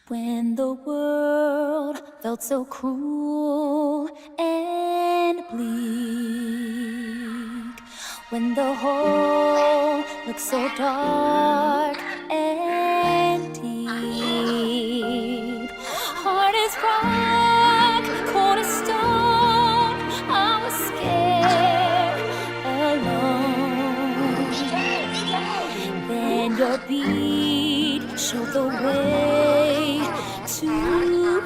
When the world felt so cruel and bleak, when the hole looked so dark and deep, hard as rock, cold as stone, I was scared, alone. Then your beat showed the way to you.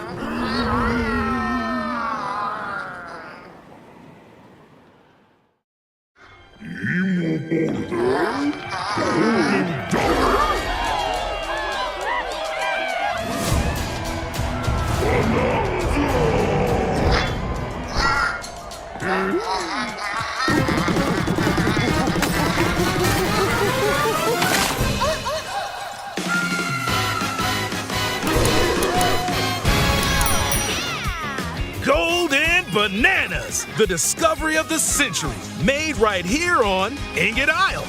Golden Bananas, the discovery of the century, made right here on Ingot Isle.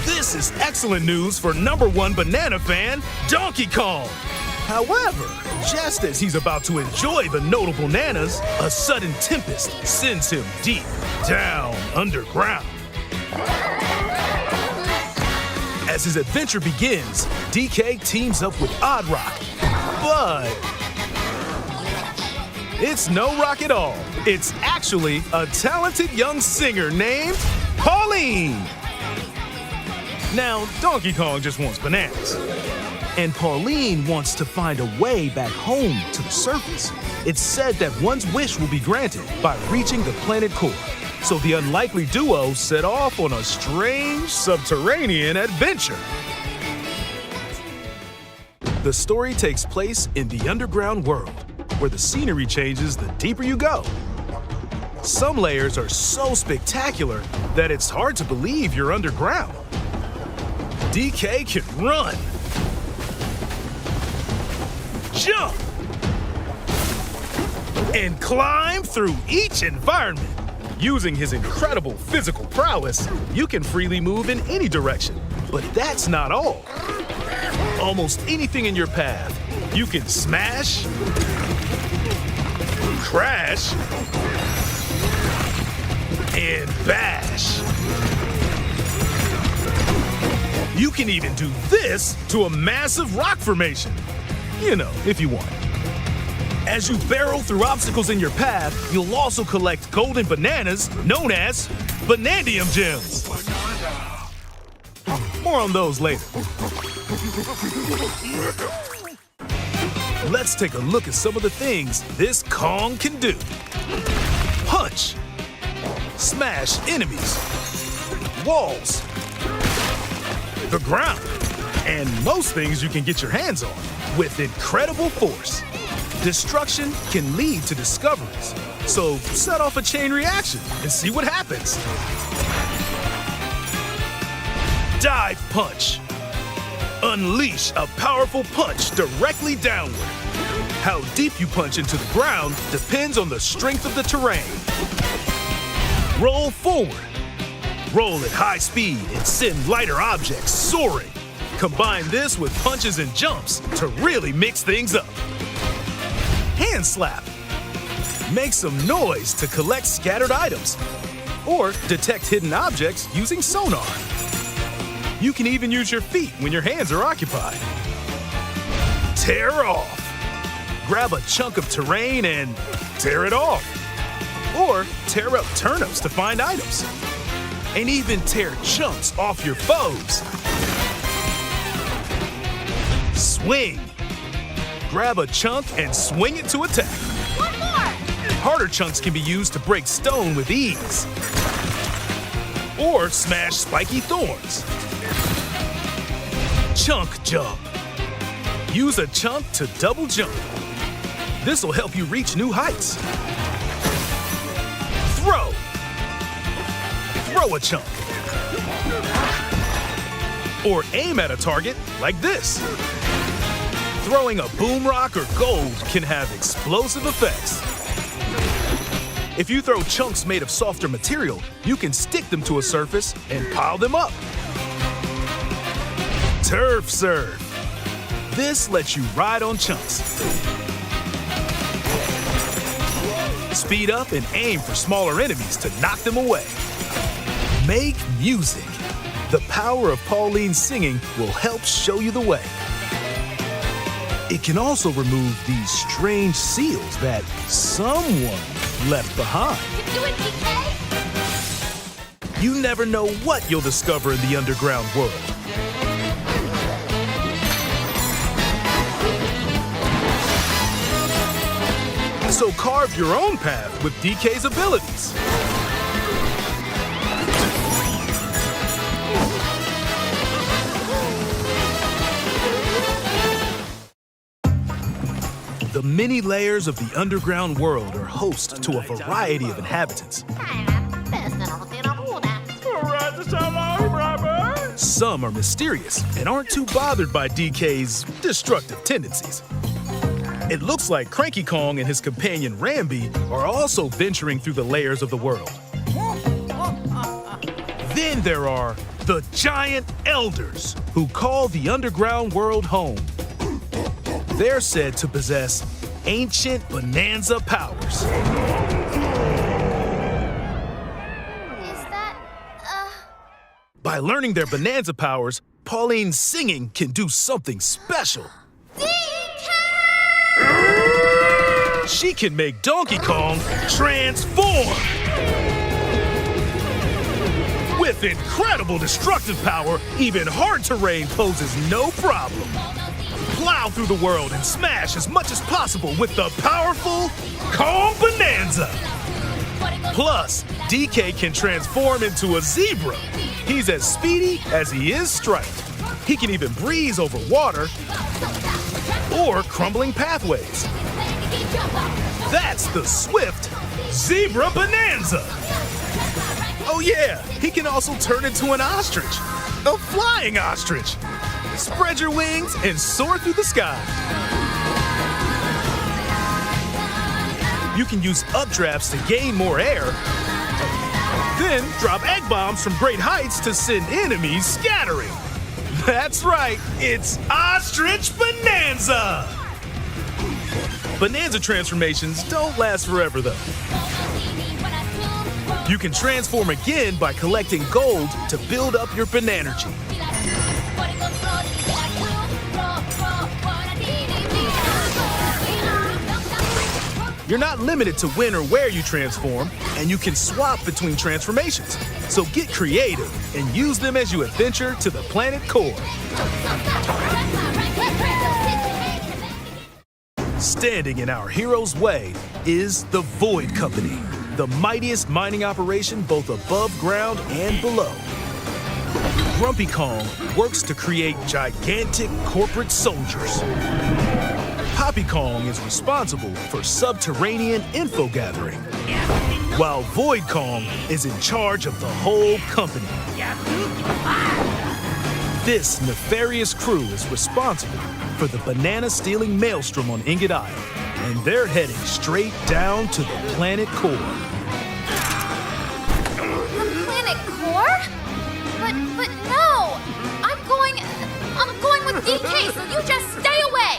This is excellent news for #1 banana fan, Donkey Kong. However, just as he's about to enjoy the notable bananas, a sudden tempest sends him deep down underground. As his adventure begins, DK teams up with Odd Rock, but it's no rock at all. It's actually a talented young singer named Pauline. Now, Donkey Kong just wants bananas. And Pauline wants to find a way back home to the surface. It's said that one's wish will be granted by reaching the planet core. So the unlikely duo set off on a strange subterranean adventure. The story takes place in the underground world, where the scenery changes the deeper you go. Some layers are so spectacular that it's hard to believe you're underground. DK can run, jump, and climb through each environment. Using his incredible physical prowess, you can freely move in any direction. But that's not all. Almost anything in your path, you can smash, crash, and bash. You can even do this to a massive rock formation. You know, if you want. As you barrel through obstacles in your path, you'll also collect golden bananas known as Banandium gems. More on those later. Let's take a look at some of the things this Kong can do. Punch, smash enemies, walls, the ground, and most things you can get your hands on with incredible force. Destruction can lead to discoveries, so set off a chain reaction and see what happens. Dive punch. Unleash a powerful punch directly downward. How deep you punch into the ground depends on the strength of the terrain. Roll forward. Roll at high speed and send lighter objects soaring. Combine this with punches and jumps to really mix things up. Hand slap. Make some noise to collect scattered items or detect hidden objects using sonar. You can even use your feet when your hands are occupied. Tear off. Grab a chunk of terrain and tear it off. Or tear up turnips to find items. And even tear chunks off your foes. Swing. Grab a chunk and swing it to attack. One more! Harder chunks can be used to break stone with ease. Or smash spiky thorns. Chunk jump. Use a chunk to double jump. This will help you reach new heights. Throw. Throw a chunk. Or aim at a target like this. Throwing a boom rock or gold can have explosive effects. If you throw chunks made of softer material, you can stick them to a surface and pile them up. Turf serve. This lets you ride on chunks, speed up and aim for smaller enemies to knock them away. Make music. The power of Pauline's singing will help show you the way. It can also remove these strange seals that someone left behind. Do it, DK! You never know what you'll discover in the underground world. So carve your own path with DK's abilities. The many layers of the underground world are host to a variety of inhabitants. Some are mysterious and aren't too bothered by DK's destructive tendencies. It looks like Cranky Kong and his companion Rambi are also venturing through the layers of the world. Then there are the Giant Elders, who call the underground world home. They're said to possess ancient Bananza powers. Is that, By learning their Bananza powers, Pauline's singing can do something special. She can make Donkey Kong transform! With incredible destructive power, even hard terrain poses no problem. Plow through the world and smash as much as possible with the powerful Kong Bananza! Plus, DK can transform into a zebra. He's as speedy as he is striped. He can even breeze over water or crumbling pathways. That's the swift Zebra Bananza! Oh yeah, he can also turn into an ostrich, a flying ostrich. Spread your wings and soar through the sky. You can use updrafts to gain more air, then drop egg bombs from great heights to send enemies scattering. That's right, it's Ostrich Bananza! Bananza transformations don't last forever, though. You can transform again by collecting gold to build up your Bananergy. You're not limited to when or where you transform, and you can swap between transformations. So get creative and use them as you adventure to the planet core. Standing in our hero's way is the Void Company, the mightiest mining operation both above ground and below. Grumpy Kong works to create gigantic corporate soldiers. Poppy Kong is responsible for subterranean info gathering, while Void Kong is in charge of the whole company. This nefarious crew is responsible for the banana-stealing maelstrom on Ingot Isle, and they're heading straight down to the planet core. The planet core? But no! I'm going with DK, so you just stay away!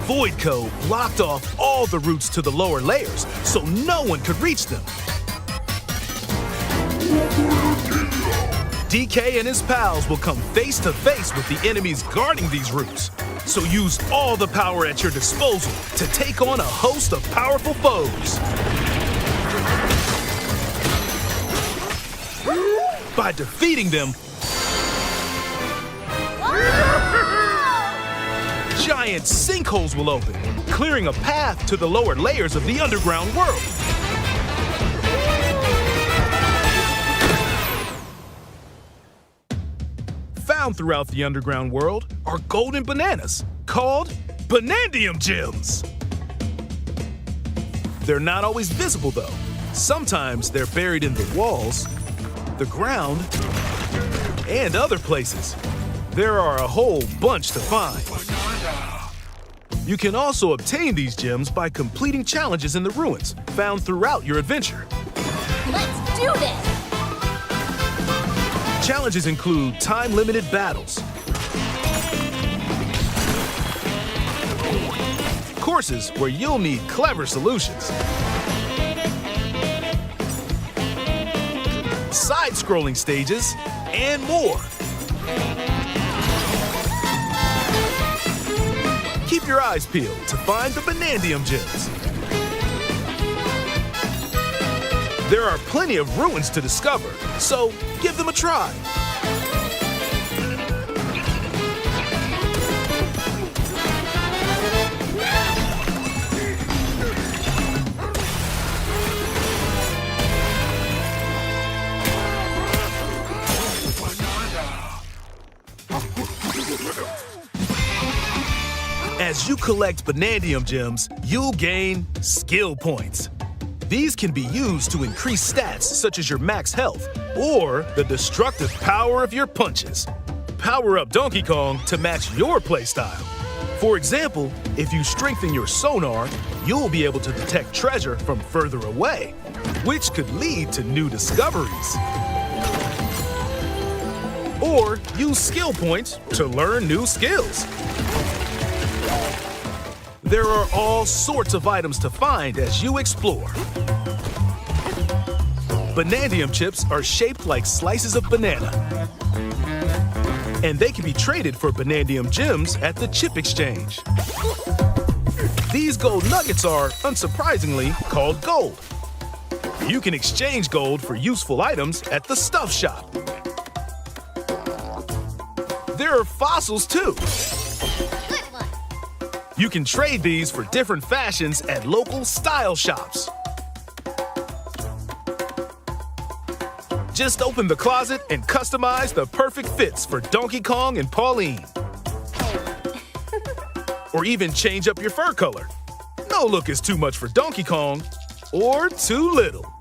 Voidco blocked off all the routes to the lower layers, so no one could reach them. DK and his pals will come face to face with the enemies guarding these routes. So use all the power at your disposal to take on a host of powerful foes. By defeating them, giant sinkholes will open, clearing a path to the lower layers of the underground world. Found throughout the underground world are golden bananas called Banandium Gems. They're not always visible though. Sometimes they're buried in the walls, the ground, and other places. There are a whole bunch to find. You can also obtain these gems by completing challenges in the ruins found throughout your adventure. Let's do this! Challenges include time-limited battles, courses where you'll need clever solutions. Side-scrolling stages, and more. Keep your eyes peeled to find the Banandium gems. There are plenty of ruins to discover, so give them a try. As you collect Banandium gems, you'll gain skill points. These can be used to increase stats such as your max health or the destructive power of your punches. Power up Donkey Kong to match your playstyle. For example, if you strengthen your sonar, you'll be able to detect treasure from further away, which could lead to new discoveries. Or use skill points to learn new skills. There are all sorts of items to find as you explore. Banandium chips are shaped like slices of banana. And they can be traded for Banandium gems at the chip exchange. These gold nuggets are, unsurprisingly, called gold. You can exchange gold for useful items at the stuff shop. There are fossils too. You can trade these for different fashions at local style shops. Just open the closet and customize the perfect fits for Donkey Kong and Pauline. Or even change up your fur color. No look is too much for Donkey Kong, or too little.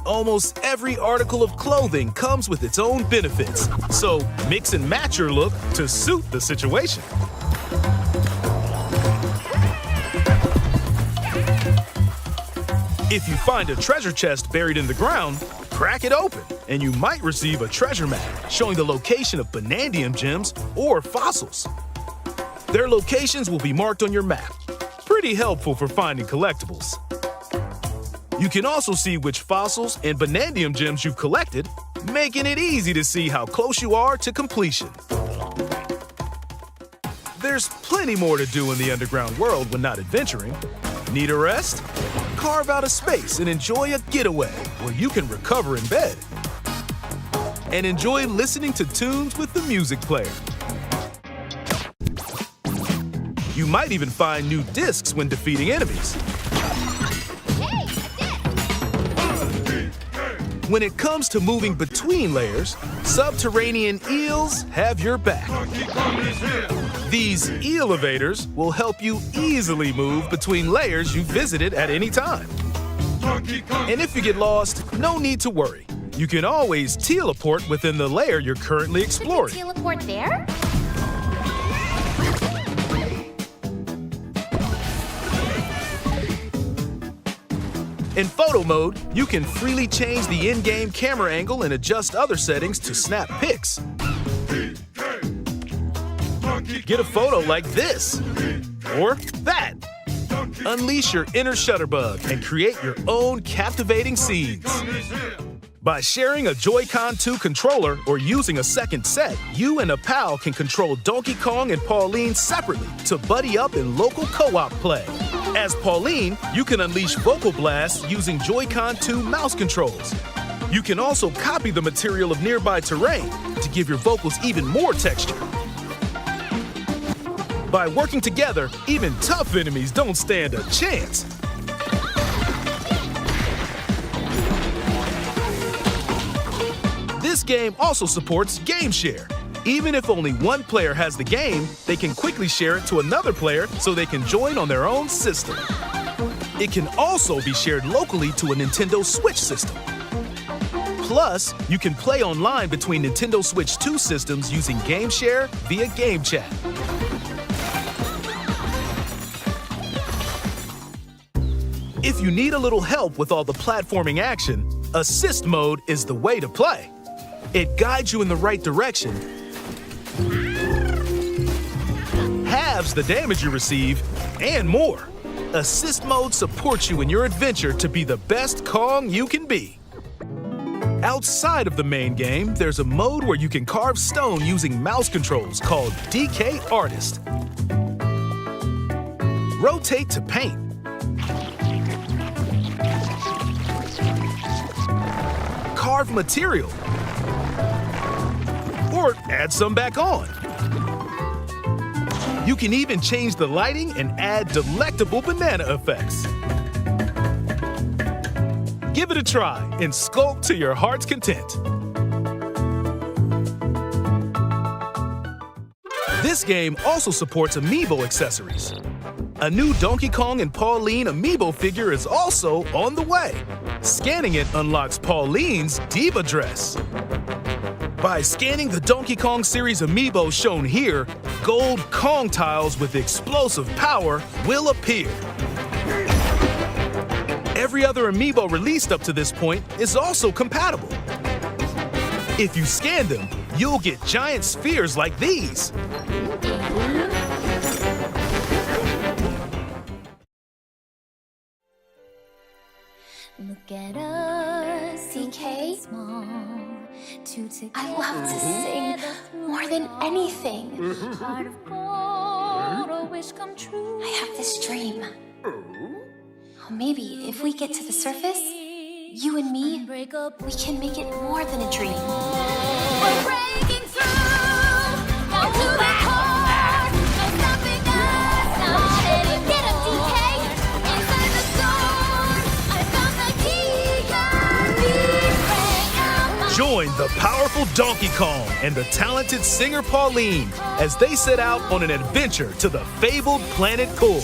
Almost every article of clothing comes with its own benefits, so mix and match your look to suit the situation. If you find a treasure chest buried in the ground, crack it open, and you might receive a treasure map showing the location of Banandium gems or fossils. Their locations will be marked on your map. Pretty helpful for finding collectibles. You can also see which fossils and Banandium gems you've collected, making it easy to see how close you are to completion. There's plenty more to do in the underground world when not adventuring. Need a rest? Carve out a space and enjoy a getaway where you can recover in bed. And enjoy listening to tunes with the music player. You might even find new discs when defeating enemies. When it comes to moving between layers, subterranean eels have your back. These elevators will help you easily move between layers you visited at any time. And if you get lost, no need to worry. You can always teleport within the layer you're currently exploring. Teleport there? In photo mode, you can freely change the in-game camera angle and adjust other settings to snap pics. Get a photo like this, or that. Unleash your inner shutterbug and create your own captivating scenes. By sharing a Joy-Con 2 controller or using a second set, you and a pal can control Donkey Kong and Pauline separately to buddy up in local co-op play. As Pauline, you can unleash vocal blasts using Joy-Con 2 mouse controls. You can also copy the material of nearby terrain to give your vocals even more texture. By working together, even tough enemies don't stand a chance. This game also supports Game Share. Even if only one player has the game, they can quickly share it to another player so they can join on their own system. It can also be shared locally to a Nintendo Switch system. Plus, you can play online between Nintendo Switch 2 systems using Game Share via Game Chat. If you need a little help with all the platforming action, Assist Mode is the way to play. It guides you in the right direction, halves the damage you receive, and more. Assist mode supports you in your adventure to be the best Kong you can be. Outside of the main game, there's a mode where you can carve stone using mouse controls called DK Artist. Rotate to paint. Carve material. Or add some back on. You can even change the lighting and add delectable banana effects. Give it a try and sculpt to your heart's content. This game also supports amiibo accessories. A new Donkey Kong and Pauline amiibo figure is also on the way. Scanning it unlocks Pauline's diva dress. By scanning the Donkey Kong series amiibo shown here, gold Kong tiles with explosive power will appear. Every other amiibo released up to this point is also compatible. If you scan them, you'll get giant spheres like these. Look at us, DK. I love to sing more than anything. I have this dream. Maybe if we get to the surface, you and me, we can make it more than a dream. We're breaking through, down to the core. No stopping us, not any. Get up, DK, inside the zone. I found the key, Join the powerful Donkey Kong and the talented singer Pauline as they set out on an adventure to the fabled planet Core.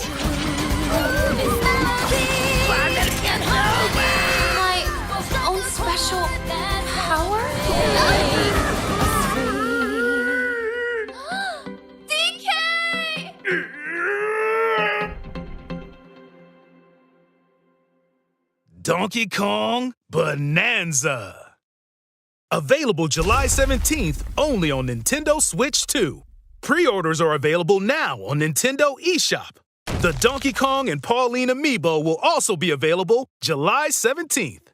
My own special power? DK! Donkey Kong Bananza. Available July 17th only on Nintendo Switch 2. Pre-orders are available now on Nintendo eShop. The Donkey Kong and Pauline amiibo will also be available July 17th.